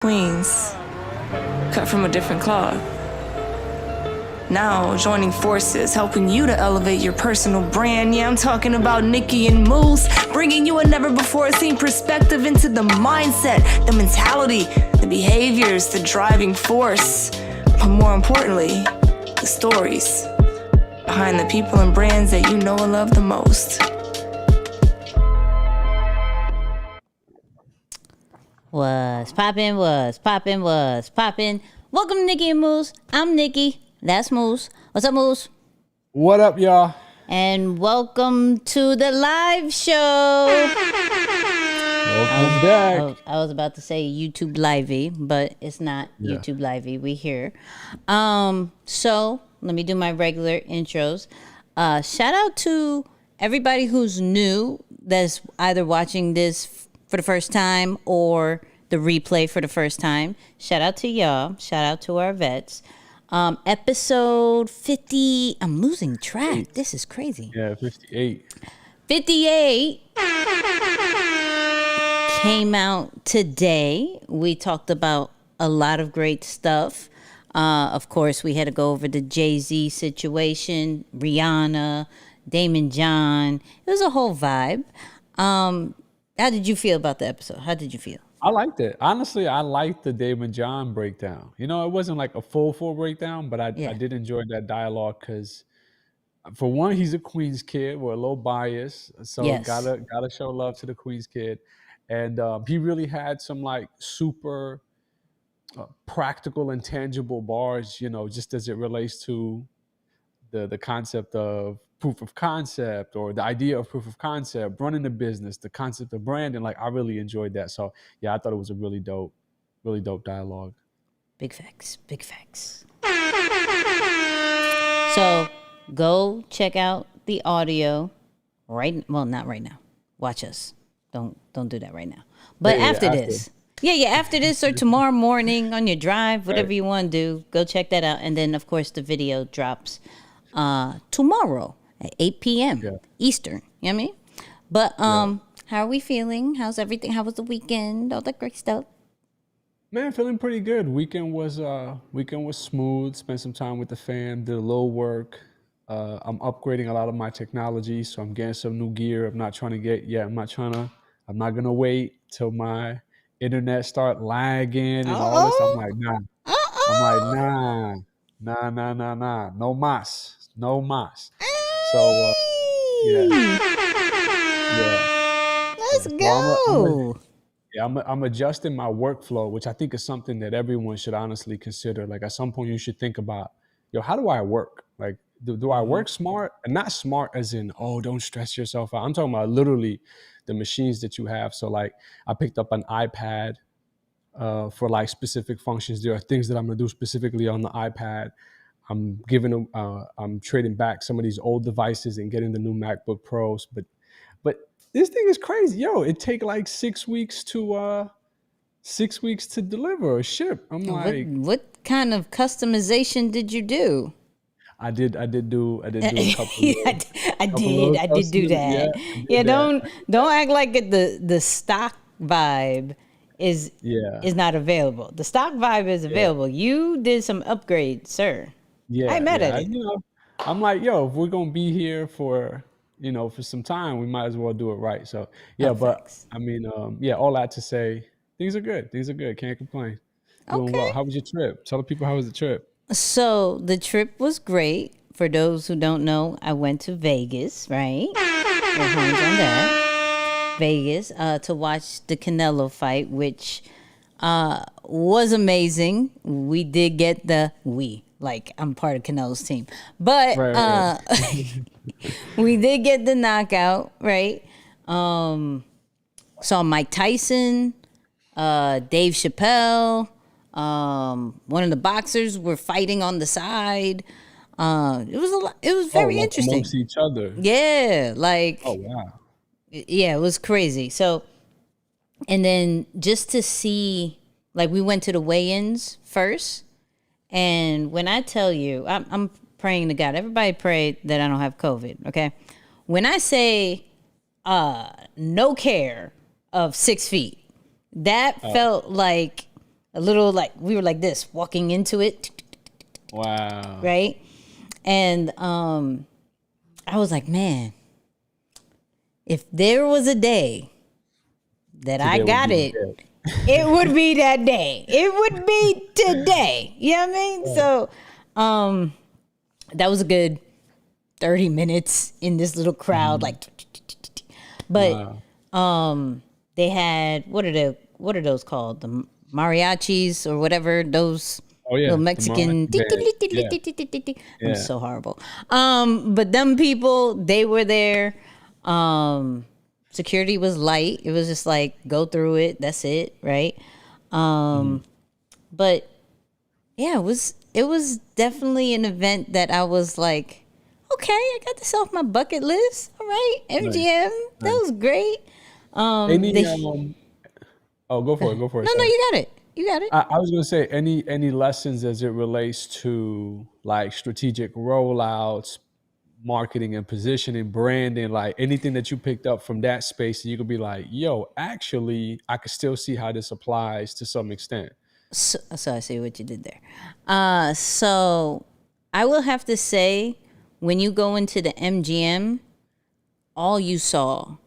Queens, cut from a different cloth. Now joining forces, helping you to elevate your personal brand. Yeah, I'm talking about Nicky and Moose, bringing you a never-before-seen perspective into the mindset, the mentality, the behaviors, the driving force, but more importantly, the stories behind the people and brands that you know and love the most. Was poppin'. Welcome to Nicky and Moose. I'm Nicky. That's Moose. What's up, Moose? What up, y'all? And welcome to the live show. Welcome back. I was about to say YouTube Livey, but it's not YouTube Livey. We here. So let me do my regular intros. Shout out to everybody who's new that's either watching this for the first time or the replay for the first time. Shout out to y'all. Shout out to our vets. Episode 50. I'm losing track. This is crazy. Yeah, 58. 58 came out today. We talked about a lot of great stuff. Of course, we had to go over the Jay-Z situation, Rihanna, Damon John. It was a whole vibe. How did you feel about the episode? How did you feel? I liked it. Honestly, I liked the Damon John breakdown. You know, it wasn't like a full breakdown, but I did enjoy that dialogue because, for one, he's a Queens kid. We're a little biased, so gotta show love to the Queens kid. And he really had some like super practical and tangible bars, you know, just as it relates to the concept of proof of concept or the idea of proof of concept, running a business, the concept of branding. Like, I really enjoyed that. So yeah, I thought it was a really dope dialogue. Big facts. So go check out the audio not right now. Watch us. Don't do that right now. But after this. After this or tomorrow morning on your drive, whatever you want to do, go check that out. And then, of course, the video drops tomorrow at 8 p.m. Eastern. You know what I mean? But how are we feeling? How's everything? How was the weekend? All that great stuff. Man, feeling pretty good. Weekend was smooth. Spent some time with the fam. Did a little work. I'm upgrading a lot of my technology, so I'm getting some new gear. I'm not gonna wait till my internet start lagging and all this. I'm like, nah. Nah. No mas. So Let's go. I'm adjusting my workflow, which I think is something that everyone should honestly consider. Like, at some point you should think about, how do I work? Like, do I work smart? And not smart as in, don't stress yourself out. I'm talking about literally the machines that you have. So like, I picked up an iPad for like specific functions. There are things that I'm gonna do specifically on the iPad. I'm trading back some of these old devices and getting the new MacBook Pros. But this thing is crazy. It take like 6 weeks to deliver or ship. I'm like, what kind of customization did you do? I did do a couple. I did do that. Don't act like the stock vibe is not available. The stock vibe is available. You did some upgrades, sir. Yeah, I met it. I'm like, if we're gonna be here for some time, we might as well do it right. So I mean, all that to say, things are good. Can't complain. Doing well. How was your trip? Tell the people, how was the trip? So the trip was great. For those who don't know, I went to Vegas, right? Your hands on that. Vegas to watch the Canelo fight, which was amazing. We did get I'm part of Canelo's team. But we did get the knockout, right? Saw Mike Tyson, Dave Chappelle. One of the boxers were fighting on the side. It was very interesting. Amongst each other. Yeah, like. Oh wow. Yeah, it was crazy. So, and then just to see, like, we went to the weigh-ins first, and when I tell you, I'm praying to God. Everybody pray that I don't have COVID. Okay, when I say no care of 6 feet, that felt like a little like we were like this walking into it, Wow. right? And I was like, man, if there was a day that I Today would got be the it, day. it would be that day. It would be today. You know what I mean? So that was a good 30 minutes in this little crowd, like, but they had what are those called? The mariachis or whatever, those Oh yeah. little The Mexican. Mariachi band. I'm Yeah. so horrible. But them people, they were there. Security was light. It was just like go through it. That's it, right? But yeah, it was definitely an event that I was like, okay, I got this off my bucket list. All right, MGM, that was great. Any They- oh, go for it. no, Sorry. you got it. You got it. I was gonna say any lessons as it relates to like strategic rollouts, marketing and positioning, branding, like anything that you picked up from that space, and you could be like, yo, actually, I could still see how this applies to some extent. So I see what you did there. So I will have to say, when you go into the MGM, all you saw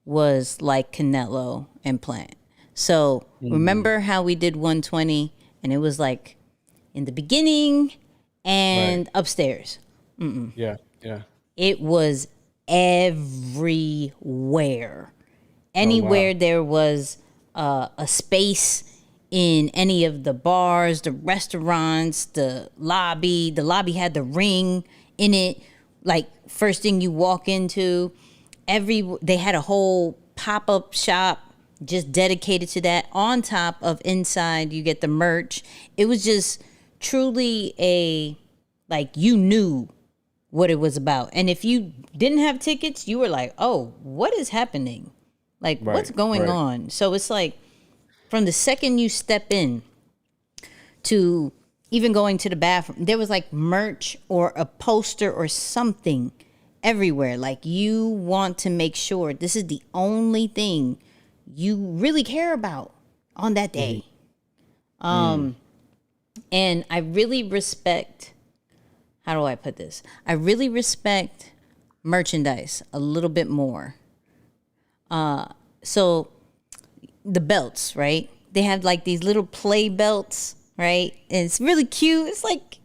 was like Canelo and Plant. So remember how we did 120 and it was like in the beginning and upstairs. Yeah. It was everywhere. Anywhere there was a space in any of the bars, the restaurants, the lobby. The lobby had the ring in it. Like first thing you walk into, they had a whole pop-up shop just dedicated to that. On top of inside, you get the merch. It was just truly you knew what it was about. And if you didn't have tickets, you were like, oh, what is happening? Like, what's going on? So it's like, from the second you step in to even going to the bathroom, there was like merch or a poster or something everywhere. Like, you want to make sure this is the only thing you really care about on that day. And I really respect, how do I put this? I really respect merchandise a little bit more. So the belts, right? They have like these little play belts, right? And it's really cute. It's like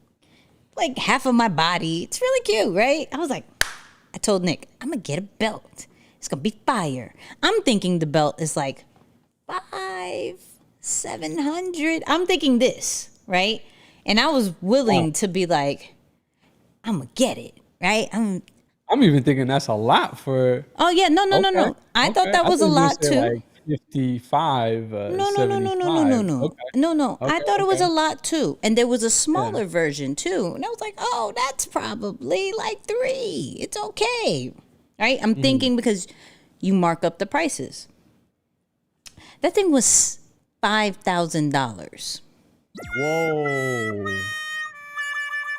half of my body. It's really cute, right? I was like, I told Nick, I'm gonna get a belt. It's gonna be fire. I'm thinking the belt is like $500-700. I'm thinking this, right? And I was willing to be like, I'm gonna get it, right? I'm even thinking that's a lot for. Oh yeah, no. I thought that was a lot too. Like 55, No. 75. Okay. No. I thought it was a lot too. And there was a smaller version too. And I was like, oh, that's probably like $3. It's okay. Right? I'm thinking because you mark up the prices. That thing was $5,000. Whoa.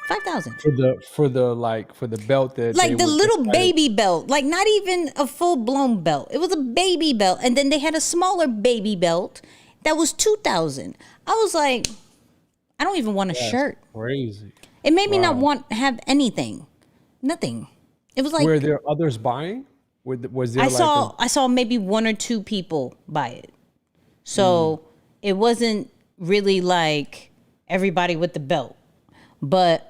5,000. For the belt that Like the would little decide- baby belt, like not even a full blown belt. It was a baby belt, and then they had a smaller baby belt that was 2,000. I was like, I don't even want a shirt. Crazy. It made me not want have anything, nothing. It was like Were there others buying? Was there I like saw maybe 1 or 2 people buy it, so it wasn't really like everybody with the belt. But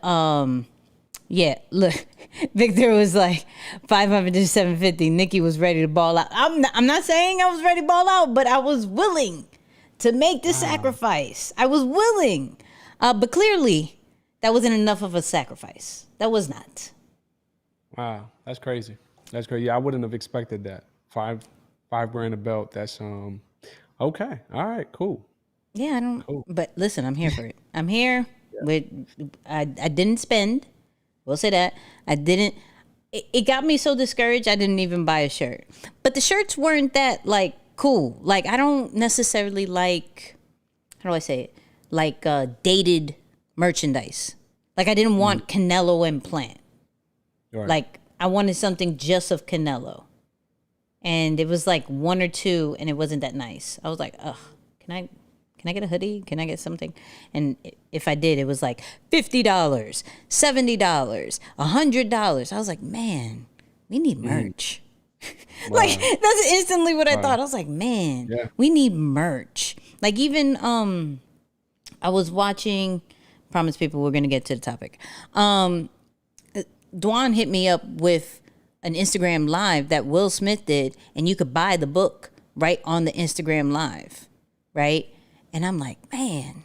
yeah, look, Victor was like 500 to 750. Nicky was ready to ball out. I'm not saying I was ready to ball out, but I was willing to make the sacrifice. I was willing, but clearly that wasn't enough of a sacrifice. That was not. wow, that's crazy. That's crazy. Yeah, I wouldn't have expected that. Five grand a belt. That's okay. All right, cool. Yeah, I don't. But listen, I'm here for it. I'm here. I didn't spend. We'll say that I didn't. It got me so discouraged. I didn't even buy a shirt. But the shirts weren't that like cool. Like I don't necessarily like. How do I say it? Like dated merchandise. Like I didn't want Canelo and Plant. Right. Like I wanted something just of Canelo. And it was like 1 or 2, and it wasn't that nice. I was like, ugh, can can I get a hoodie? Can I get something? And if I did, it was like $50, $70, $100. I was like, man, we need merch. Like Wow. that's instantly what I Wow. thought. I was like, man, Yeah. we need merch. Like even I was watching. Promise people we're gonna get to the topic. Dwan hit me up with an Instagram live that Will Smith did, and you could buy the book right on the Instagram live, right? And I'm like, man,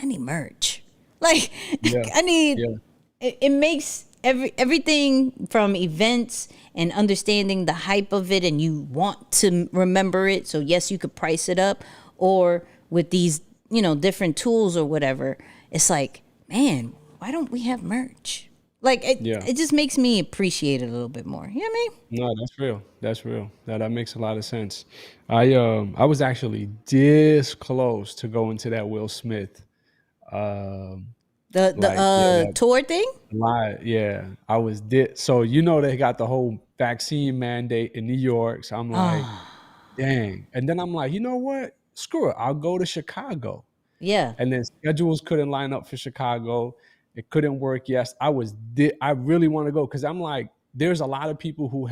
I need merch. Like, Yeah. I need. Yeah. It makes everything from events and understanding the hype of it, and you want to remember it. So yes, you could price it up, or with these, different tools or whatever. It's like, man, why don't we have merch? Like Yeah. it just makes me appreciate it a little bit more. You know what I mean? No, that's real. That's real. That makes a lot of sense. I was actually this close to going to that Will Smith The like yeah, that tour thing. live. Yeah, I was so they got the whole vaccine mandate in New York. So I'm like, dang. And then I'm like, you know what? Screw it. I'll go to Chicago. Yeah. And then schedules couldn't line up for Chicago. It couldn't work. Yes, I really want to go because I'm like, there's a lot of people who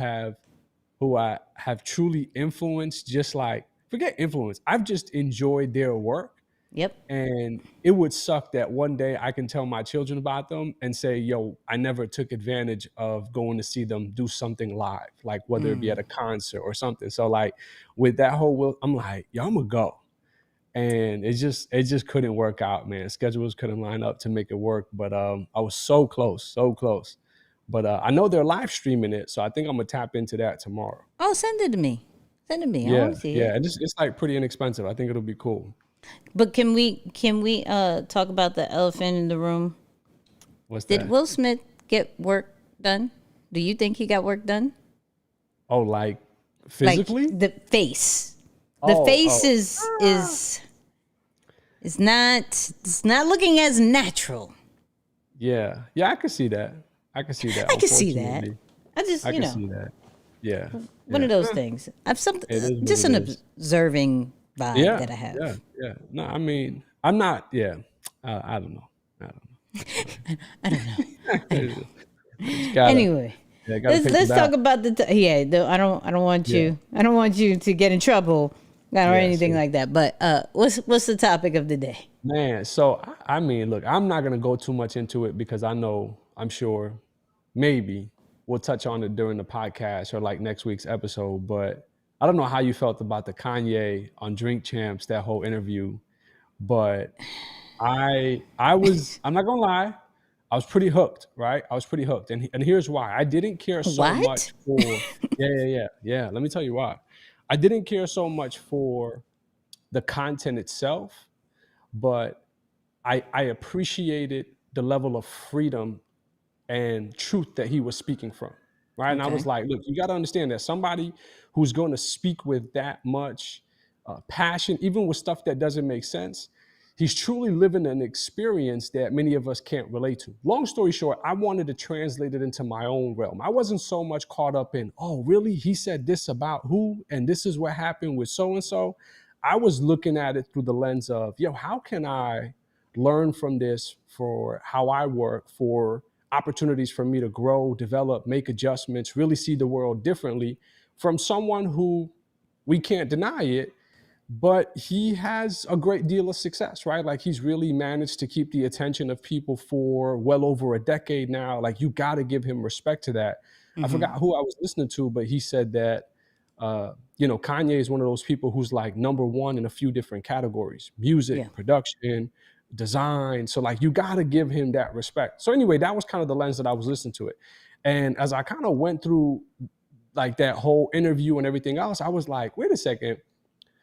I have truly influenced. Just like forget influence, I've just enjoyed their work, Yep. and it would suck that one day I can tell my children about them and say, "Yo, I never took advantage of going to see them do something live, like whether it be at a concert or something." So like with that whole, I'm like, "Yo, I'm gonna go." And it just couldn't work out, man. Schedules couldn't line up to make it work, but I was so close, so close. But I know they're live streaming it, so I think I'm gonna tap into that tomorrow. Oh, send it to me. Send it to me. I Yeah, want to see yeah, it. and it's like pretty inexpensive. I think it'll be cool. But can we talk about the elephant in the room? What's Did that? Will Smith get work done? Do you think he got work done? Oh, like Like physically? the face. The Oh, face oh, is not, it's not looking as natural. yeah, yeah. I could see that. I could see that. I can see that. Unfortunately, I just, I can see that. Yeah, one yeah. of those things. I've something It is what just it an is. observing vibe Yeah, that I have. yeah, yeah. No, I mean, I'm not. Yeah, I don't know. I don't I don't know. know. Just gotta, Anyway, yeah, gotta pay let's some talk back. about I don't want Yeah, you. I don't want you to get in trouble or yeah. anything So, like that. But what's the topic of the day? man, so I mean, look, I'm not gonna go too much into it because I'm sure, maybe we'll touch on it during the podcast or like next week's episode. But I don't know how you felt about the Kanye on Drink Champs, that whole interview. But I'm not gonna lie, I was pretty hooked, right? I was pretty hooked, and here's why. I didn't care so What? much for yeah. Let me tell you why. I didn't care so much for the content itself, but I appreciated the level of freedom and truth that he was speaking from, right? And I was Okay. like, look, you got to understand that somebody who's going to speak with that much passion, even with stuff that doesn't make sense, he's truly living an experience that many of us can't relate to. Long story short, I wanted to translate it into my own realm. I wasn't so much caught up in, oh, really? He said this about who? And this is what happened with so and so. I was looking at it through the lens of, yo, how can I learn from this for how I work, for opportunities for me to grow, develop, make adjustments, really see the world differently from someone who, we can't deny it, but he has a great deal of success, right? Like he's really managed to keep the attention of people for well over a decade now. Like you got to give him respect to that. I Mm-hmm. forgot who I was listening to, but he said that Kanye is one of those people who's like number one in a few different categories: Yeah. music, production, design. So like you got to give him that respect. So anyway, that was kind of the lens that I was listening to it. And as I kind of went through like that whole interview and everything else, I was like, wait a second,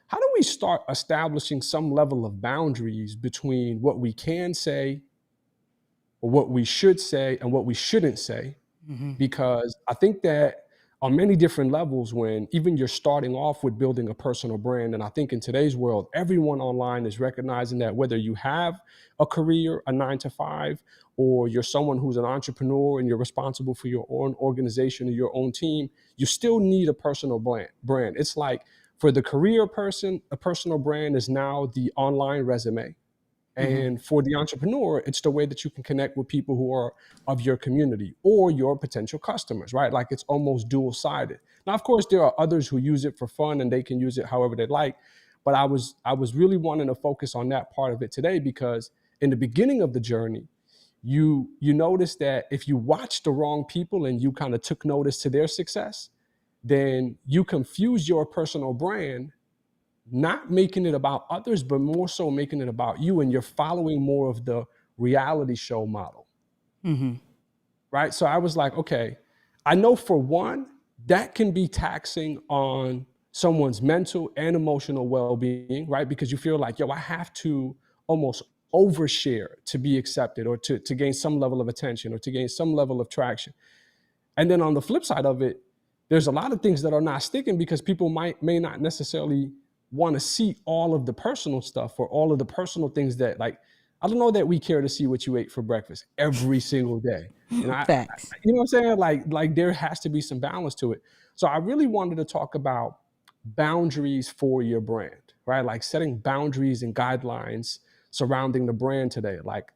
how do we start establishing some level of boundaries between what we can say or what we should say and what we shouldn't say? Mm-hmm. Because I think that on many different levels, when even you're starting off with building a personal brand, and I think in today's world, everyone online is recognizing that whether you have a career, a 9 to 5, or you're someone who's an entrepreneur and you're responsible for your own organization or your own team, you still need a personal brand. It's like For the career person, a personal brand is now the online resume. And for the entrepreneur, it's the way that you can connect with people who are of your community or your potential customers, right? Like it's almost dual sided. Now, of course, there are others who use it for fun and they can use it however they like. But I was really wanting to focus on that part of it today because in the beginning of the journey, you notice that if you watch the wrong people and you kind of took notice to their success, then you confuse your personal brand, not making it about others, but more so making it about you, and you're following more of the reality show model, right? So I was like, okay, I know for one, that can be taxing on someone's mental and emotional well-being, right? Because you feel like, yo, I have to almost overshare to be accepted or to gain some level of attention or to gain some level of traction. And then on the flip side of it, there's a lot of things that are not sticking because people may not necessarily want to see all of the personal stuff or all of the personal things that, like, I don't know that we care to see what you ate for breakfast every single day. And Facts. you know what I'm saying? Like there has to be some balance to it. So I really wanted to talk about boundaries for your brand, right? Like setting boundaries and guidelines surrounding the brand today. Like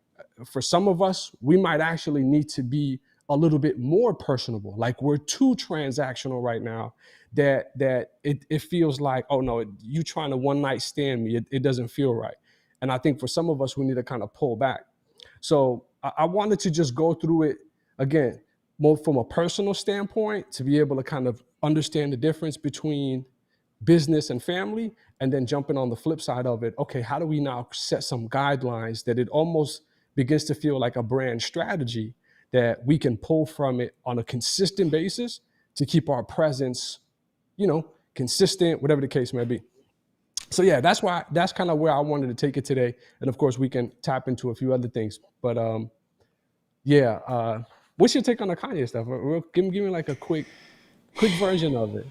for some of us, we might actually need to be a little bit more personable. Like we're too transactional right now that it feels like, oh no, you trying to one night stand me. It doesn't feel right. And I think for some of us, we need to kind of pull back. So I wanted to just go through it again, more from a personal standpoint, to be able to kind of understand the difference between business and family, and then jumping on the flip side of it, okay, how do we now set some guidelines that it almost begins to feel like a brand strategy that we can pull from it on a consistent basis to keep our presence, consistent, whatever the case may be. So yeah, that's kind of where I wanted to take it today. And of course we can tap into a few other things, but what's your take on the Kanye stuff? Give me like a quick version of it.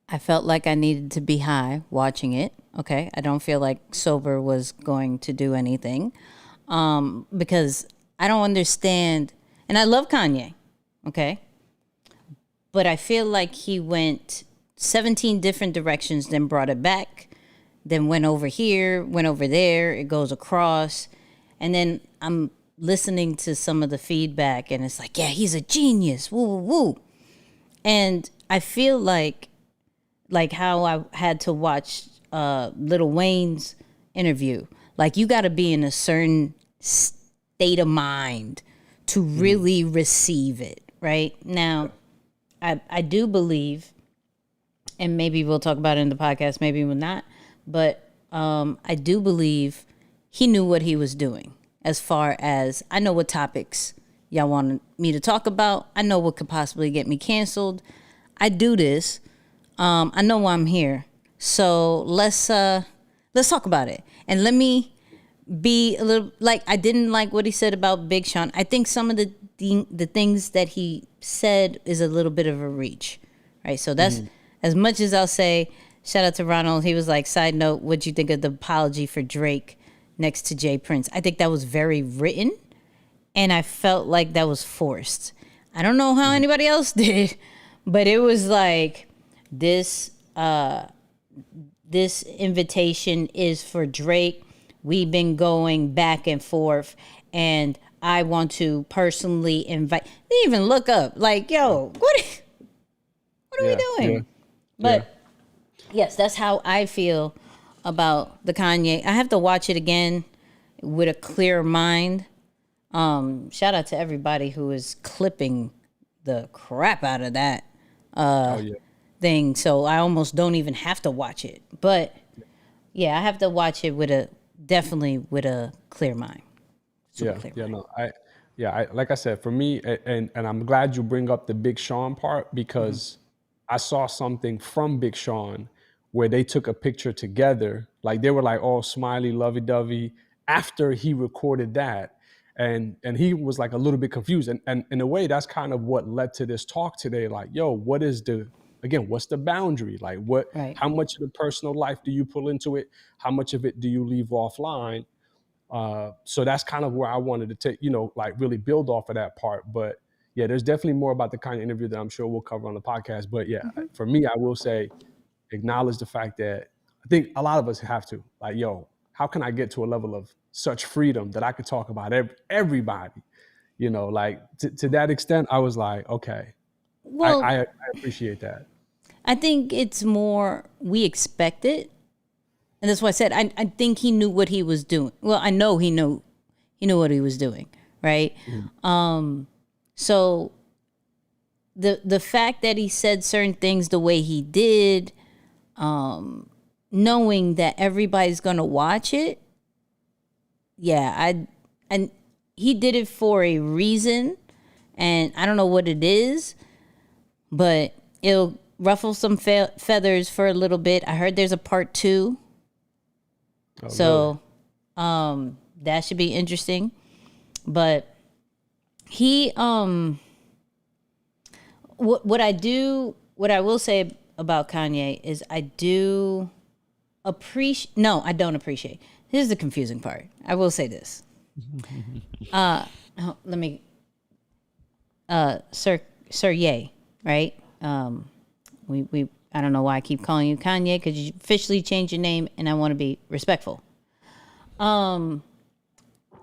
I felt like I needed to be high watching it. Okay. I don't feel like sober was going to do anything. Because I don't understand, and I love Kanye. Okay. But I feel like he went 17 different directions, then brought it back, then went over here, went over there, it goes across. And then I'm listening to some of the feedback and it's like, yeah, he's a genius. Woo, woo, woo. And I feel like how I had to watch Lil Wayne's interview. Like you got to be in a certain state of mind to really receive it, right? Now, I do believe, and maybe we'll talk about it in the podcast, maybe we'll not, but I do believe he knew what he was doing as far as I know what topics y'all want me to talk about. I know what could possibly get me canceled. I do this. I know why I'm here. So let's talk about it. And let me be a little, like, I didn't like what he said about Big Sean. I think some of the things that he said is a little bit of a reach, right? So that's as much as I'll say. Shout out to Ronald. He was like, side note, what'd you think of the apology for Drake next to Jay Prince? I think that was very written, and I felt like that was forced. I don't know how anybody else did, but it was like this invitation is for Drake. We've been going back and forth, and I want to personally invite. They even look up like, yo, what are we doing? Yeah. But yes, that's how I feel about the Kanye. I have to watch it again with a clear mind. Shout out to everybody who is clipping the crap out of that thing. So I almost don't even have to watch it. But yeah, I have to watch it definitely with a clear mind. Like I said, for me, and I'm glad you bring up the Big Sean part, because I saw something from Big Sean where they took a picture together. Like they were like all smiley, lovey-dovey after he recorded that. And he was like a little bit confused. And in a way, that's kind of what led to this talk today. Like, yo, what's the boundary? Like how much of the personal life do you pull into it? How much of it do you leave offline? So that's kind of where I wanted to take, like really build off of that part. But yeah, there's definitely more about the kind of interview that I'm sure we'll cover on the podcast. But yeah, for me, I will say, acknowledge the fact that I think a lot of us have to, like, yo, how can I get to a level of such freedom that I could talk about everybody? You know, like to that extent, I was like, okay, Well, I appreciate that. I think it's more we expect it. And that's why I said I think he knew what he was doing. Well, I know he knew what he was doing, right? So the fact that he said certain things the way he did, knowing that everybody's gonna watch it, yeah, and he did it for a reason, and I don't know what it is, but it'll ruffle some feathers for a little bit. I heard there's a part 2. Oh, So, that should be interesting. But he, what I will say about Kanye is I do appreciate. No, I don't appreciate. Here's the confusing part. I will say this. Let me, Sir Ye, right? We I don't know why I keep calling you Kanye, because you officially changed your name, and I want to be respectful.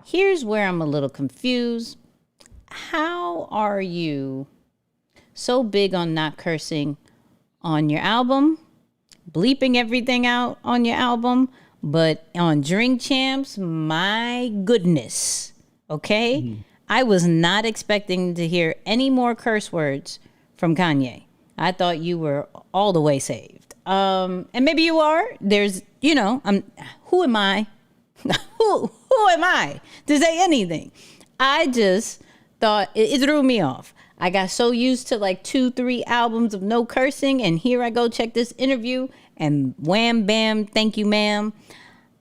Here's where I'm a little confused. How are you so big on not cursing on your album, bleeping everything out on your album, but on Drink Champs, my goodness, okay? I was not expecting to hear any more curse words from Kanye. I thought you were all the way saved. And maybe you are. There's, who am I? who am I to say anything? I just thought it threw me off. I got so used to like 2-3 albums of no cursing, and here I go check this interview, and wham, bam, thank you, ma'am.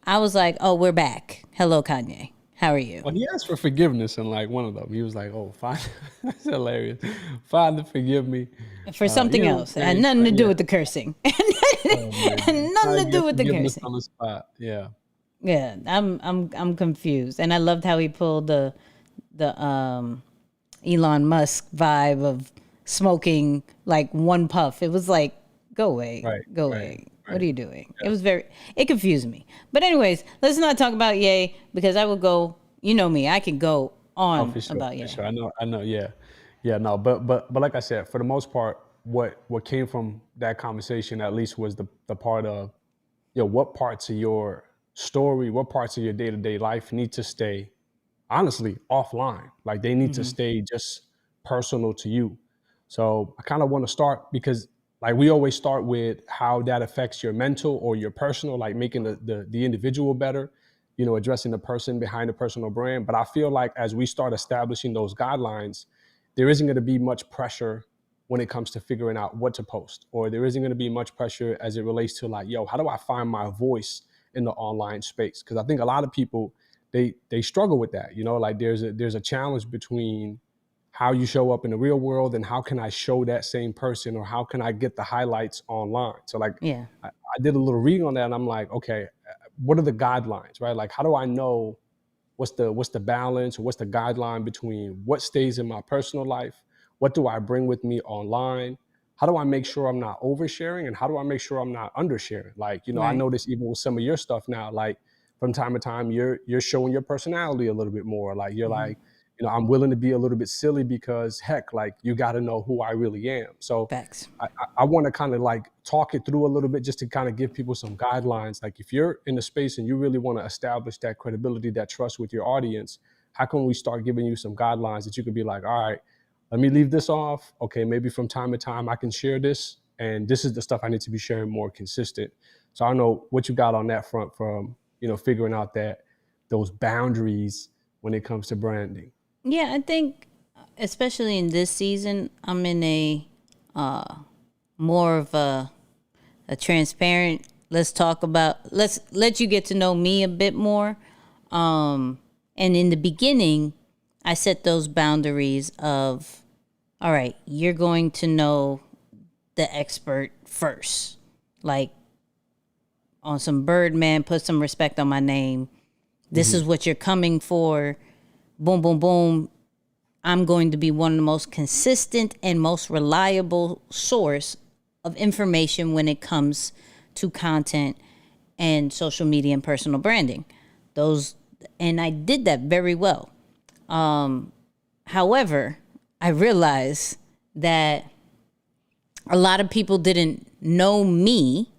I was like, oh, we're back. Hello, Kanye. How are you? Well, he asked for forgiveness in like one of them. He was like, "Oh, fine." That's hilarious. Father, forgive me For something else. It had nothing to do with the cursing. Nothing to do with the cursing. On the spot. Yeah. Yeah, I'm confused, and I loved how he pulled the Elon Musk vibe of smoking like one puff. It was like, go away, go away. What are you doing? Yeah. It confused me. But anyways, let's not talk about Ye, because I will go. You know me, I can go on about Ye. Sure. I know. Yeah. No, but like I said, for the most part, what came from that conversation at least was the part of, what parts of your story, what parts of your day-to-day life need to stay, honestly, offline. Like they need to stay just personal to you. So I kind of want to start, because like we always start with how that affects your mental or your personal, like making the individual better, addressing the person behind the personal brand. But I feel like as we start establishing those guidelines, there isn't going to be much pressure when it comes to figuring out what to post, or there isn't going to be much pressure as it relates to like, how do I find my voice in the online space? Because I think a lot of people, they struggle with that. Like there's a challenge between how you show up in the real world and how can I show that same person, or how can I get the highlights online? So like, yeah, I did a little reading on that, and I'm like, okay, what are the guidelines, right? Like, how do I know what's the balance, or what's the guideline between what stays in my personal life? What do I bring with me online? How do I make sure I'm not oversharing, and how do I make sure I'm not undersharing? Like, I notice even with some of your stuff now, like from time to time, you're showing your personality a little bit more. Like you're like, I'm willing to be a little bit silly because heck, like you got to know who I really am. So facts. I want to kind of like talk it through a little bit, just to kind of give people some guidelines. Like if you're in the space and you really want to establish that credibility, that trust with your audience, how can we start giving you some guidelines that you could be like, all right, let me leave this off. Okay, maybe from time to time I can share this, and this is the stuff I need to be sharing more consistent. So I don't know what you got on that front from, figuring out those boundaries when it comes to branding. Yeah, I think especially in this season, I'm in a more of a transparent, let's let you get to know me a bit more. And in the beginning, I set those boundaries of, all right, you're going to know the expert first. Like on some Birdman, put some respect on my name. This is what you're coming for. Boom, boom, boom. I'm going to be one of the most consistent and most reliable source of information when it comes to content and social media and personal branding. And I did that very well. However, I realized that a lot of people didn't know me,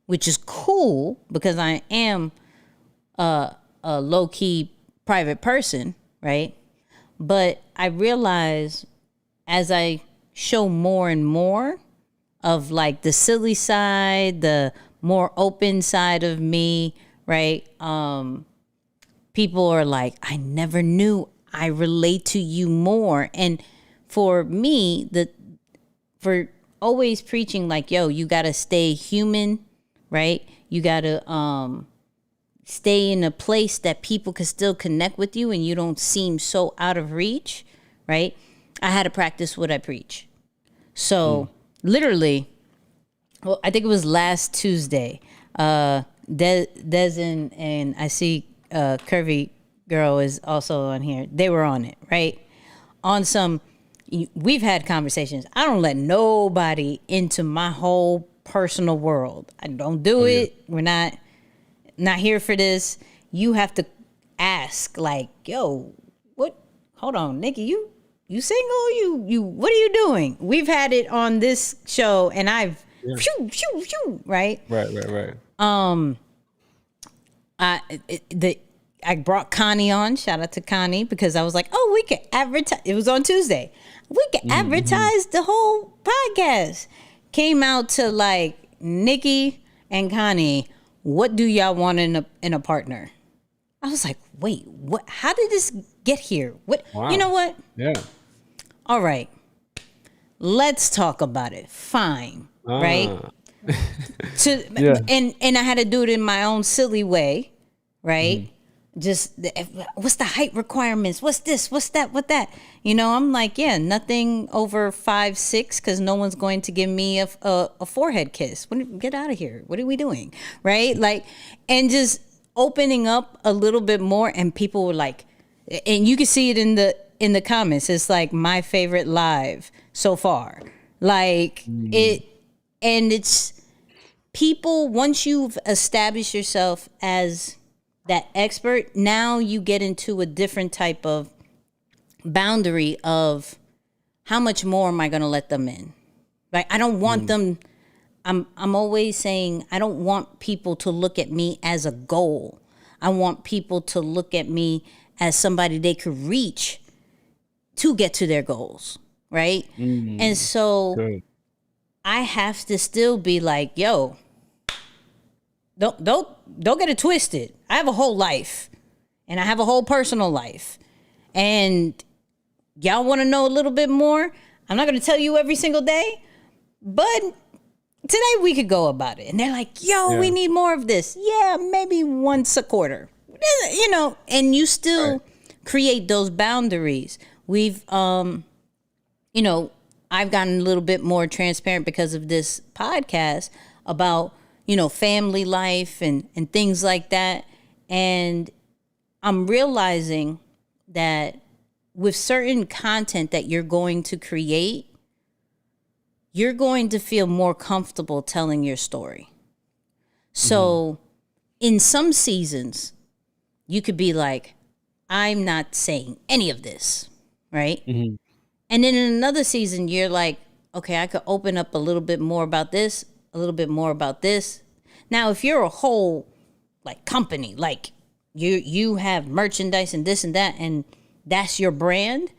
which is cool because I am a low-key private person, right? But I realize as I show more and more of like the silly side, the more open side of me, right? People are like, I never knew I relate to you more. And for me, for always preaching like, yo, you got to stay human, right? You got to stay in a place that people can still connect with you and you don't seem so out of reach, right? I had to practice what I preach. So literally, well, I think it was last Tuesday, Des and I see Curvy Girl is also on here. They were on it, right? On some, we've had conversations. I don't let nobody into my whole personal world. I don't do it. We're not here for this. You have to ask, like, yo, what? Hold on, Nicky, you single? You what are you doing? We've had it on this show, and I've right. I brought Connie on. Shout out to Connie because I was like, oh, we can advertise. It was on Tuesday. We can advertise the whole podcast. Came out to like Nicky and Connie. What do y'all want in a partner? I was like, wait, what? How did this get here? What? Wow. You know what? Yeah. All right. Let's talk about it. Fine. Right. And I had to do it in my own silly way. Right. Just what's the height requirements? What's this? What's that? What that? You know, I'm like, yeah, nothing over 5'6" because no one's going to give me a forehead kiss. Get out of here. What are we doing? Right? Like, and just opening up a little bit more, and people were like, and you can see it in the comments. It's like my favorite live so far. Like it, and it's people once you've established yourself as that expert, now you get into a different type of boundary of how much more am I going to let them in? Like, I don't want them. I'm always saying, I don't want people to look at me as a goal. I want people to look at me as somebody they could reach to get to their goals. Right. And so I have to still be like, yo, don't get it twisted. I have a whole life and I have a whole personal life. And y'all want to know a little bit more? I'm not going to tell you every single day, but today we could go about it. And they're like, yo, we need more of this. Yeah, maybe once a quarter, you know, and you still create those boundaries. We've, you know, I've gotten a little bit more transparent because of this podcast about, you know, family life and things like that. And I'm realizing that with certain content that you're going to create, you're going to feel more comfortable telling your story. So in some seasons, you could be like, I'm not saying any of this, right? And then in another season, you're like, okay, I could open up a little bit more about this, a little bit more about this. Now, if you're a whole like company, like you have merchandise and this and that, and that's your brand,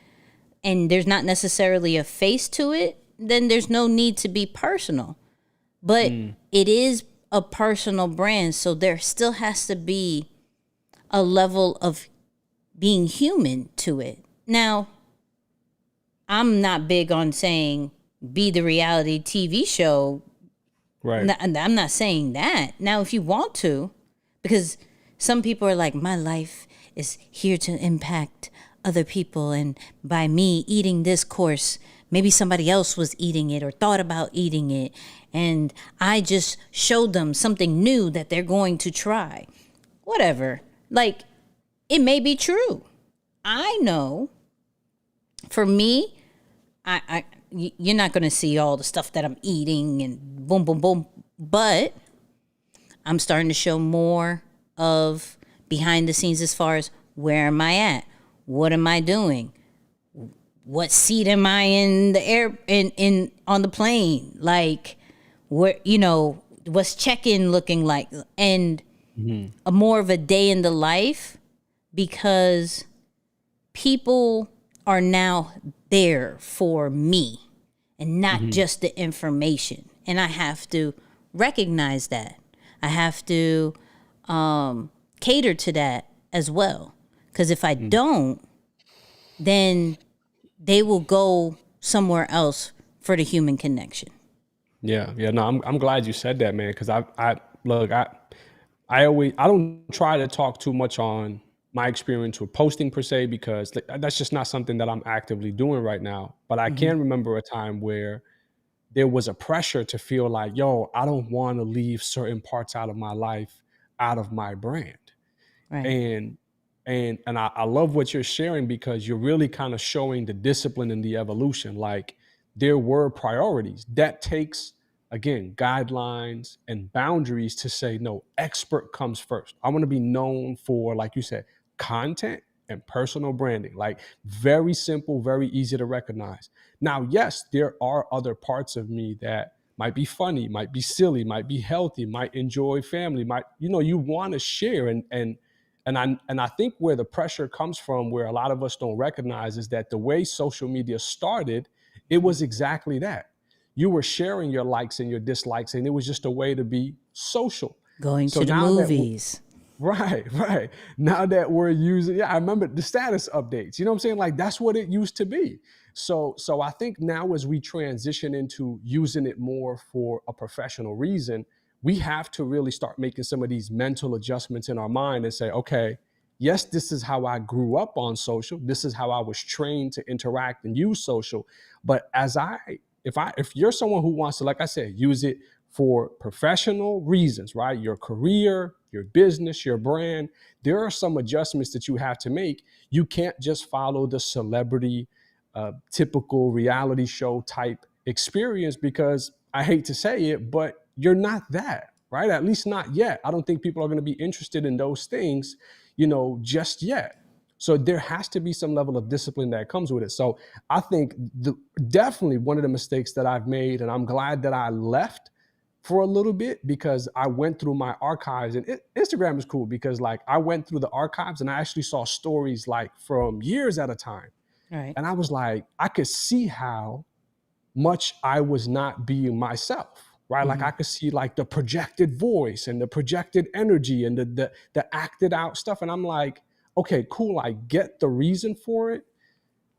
and there's not necessarily a face to it, then there's no need to be personal. But it is a personal brand, so there still has to be a level of being human to it. Now, I'm not big on saying be the reality TV show. Right. I'm not saying that. Now, if you want to, because some people are like, my life is here to impact other people. And by me eating this course, maybe somebody else was eating it or thought about eating it. And I just showed them something new that they're going to try. Whatever. Like, it may be true. I know for me, you're not going to see all the stuff that I'm eating and boom, boom, boom. But I'm starting to show more of behind the scenes as far as where am I at? What am I doing? What seat am I in the air in on the plane? Like, where, what's check-in looking like? And a more of a day in the life, because people are now there for me and not just the information. And I have to recognize that. I have to cater to that as well. Because if I don't, then they will go somewhere else for the human connection. Yeah, no, I'm glad you said that, man, because I don't try to talk too much on my experience with posting per se, because that's just not something that I'm actively doing right now. But I can remember a time where there was a pressure to feel like, yo, I don't want to leave certain parts out of my life out of my brand. Right. And I love what you're sharing, because you're really kind of showing the discipline and the evolution. Like, there were priorities that takes, again, guidelines and boundaries to say, no, expert comes first. I want to be known for, like you said, content and personal branding. Like, very simple, very easy to recognize. Now, yes, there are other parts of me that might be funny, might be silly, might be healthy, might enjoy family, you want to share. And I think where the pressure comes from, where a lot of us don't recognize, is that the way social media started, it was exactly that. You were sharing your likes and your dislikes, and it was just a way to be social. Going So to the now that movies. right. Now that we're using, I remember the status updates. You know what I'm saying? Like, that's what it used to be. So I think now, as we transition into using it more for a professional reason, we have to really start making some of these mental adjustments in our mind and say, okay, yes, this is how I grew up on social. This is how I was trained to interact and use social. But if you're someone who wants to, like I said, use it for professional reasons, right? Your career, your business, your brand, there are some adjustments that you have to make. You can't just follow the celebrity, typical reality show type experience, because I hate to say it, but you're not that, right? At least not yet. I don't think people are going to be interested in those things, just yet. So there has to be some level of discipline that comes with it. So I think definitely one of the mistakes that I've made, and I'm glad that I left for a little bit, because I went through my archives. And Instagram is cool because, like, I went through the archives and I actually saw stories like from years at a time. Right. And I was like, I could see how much I was not being myself, right? Like, I could see like the projected voice and the projected energy and the acted out stuff. And I'm like, okay, cool. I get the reason for it.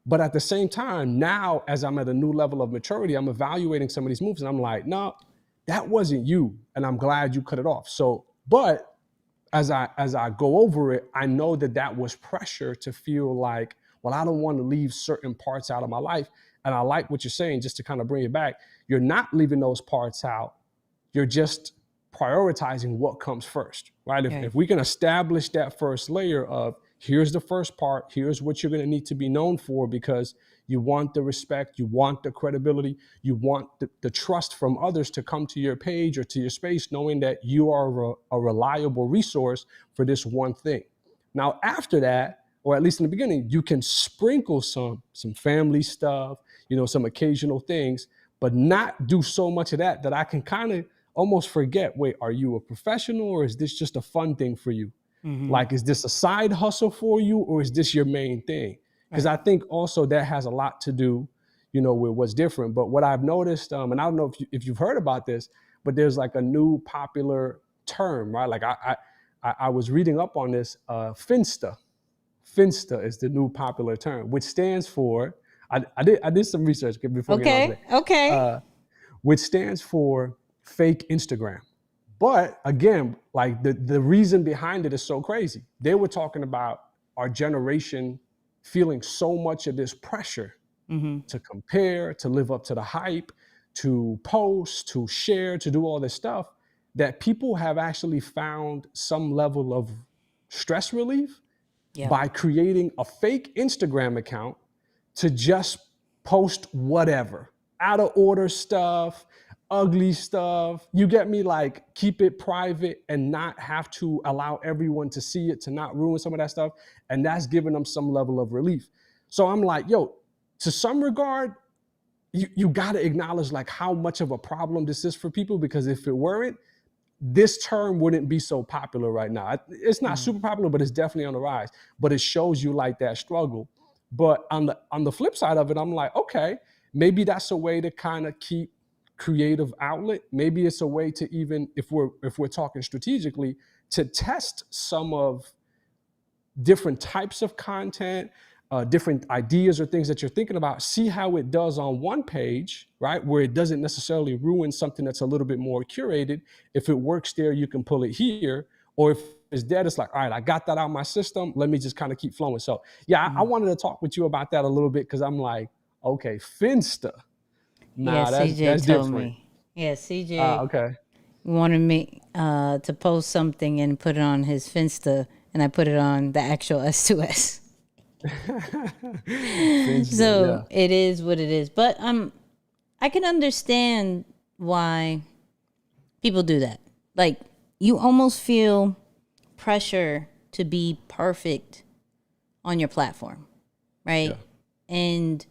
But at the same time, now, as I'm at a new level of maturity, I'm evaluating some of these moves and I'm like, no, that wasn't you. And I'm glad you cut it off. So, but as I go over it, I know that was pressure to feel like, well, I don't want to leave certain parts out of my life. And I like what you're saying, just to kind of bring it back. You're not leaving those parts out. You're just prioritizing what comes first, right? If we can establish that first layer of, here's the first part, here's what you're going to need to be known for, because you want the respect, you want the credibility, you want the trust from others to come to your page or to your space, knowing that you are a reliable resource for this one thing. Now, after that, or at least in the beginning, you can sprinkle some family stuff, some occasional things, but not do so much of that I can kind of almost forget, wait, are you a professional, or is this just a fun thing for you? Like, is this a side hustle for you, or is this your main thing? Because I think also that has a lot to do, with what's different. But what I've noticed, and I don't know if you've heard about this, but there's like a new popular term, right? Like, I was reading up on this, Finsta. Finsta is the new popular term, which stands for, I did some research before getting on today. Okay. Which stands for fake Instagram. But again, like, the reason behind it is so crazy. They were talking about our generation feeling so much of this pressure to compare, to live up to the hype, to post, to share, to do all this stuff, that people have actually found some level of stress relief by creating a fake Instagram account to just post whatever, out of order stuff, ugly stuff. You get me? Like, keep it private and not have to allow everyone to see it, to not ruin some of that stuff. And that's giving them some level of relief. So I'm like, yo, to some regard, you got to acknowledge like how much of a problem this is for people, because if it weren't, this term wouldn't be so popular right now. It's not super popular, but it's definitely on the rise. But it shows you like that struggle. But on the flip side of it, I'm like, okay, maybe that's a way to kind of keep creative outlet. Maybe it's a way to, even if we're talking strategically, to test some of different types of content, different ideas or things that you're thinking about, see how it does on one page, right? Where it doesn't necessarily ruin something that's a little bit more curated. If it works there, you can pull it here. Or if it's dead, it's like, all right, I got that out of my system. Let me just kind of keep flowing. So yeah, I wanted to talk with you about that a little bit, because I'm like, okay, Finsta. Nah, CJ that's told different. me. Yeah, CJ Okay. wanted me to post something and put it on his Finsta, and I put it on the actual S2S. So it is what it is. But I can understand why people do that. Like, you almost feel pressure to be perfect on your platform, right? Yeah. And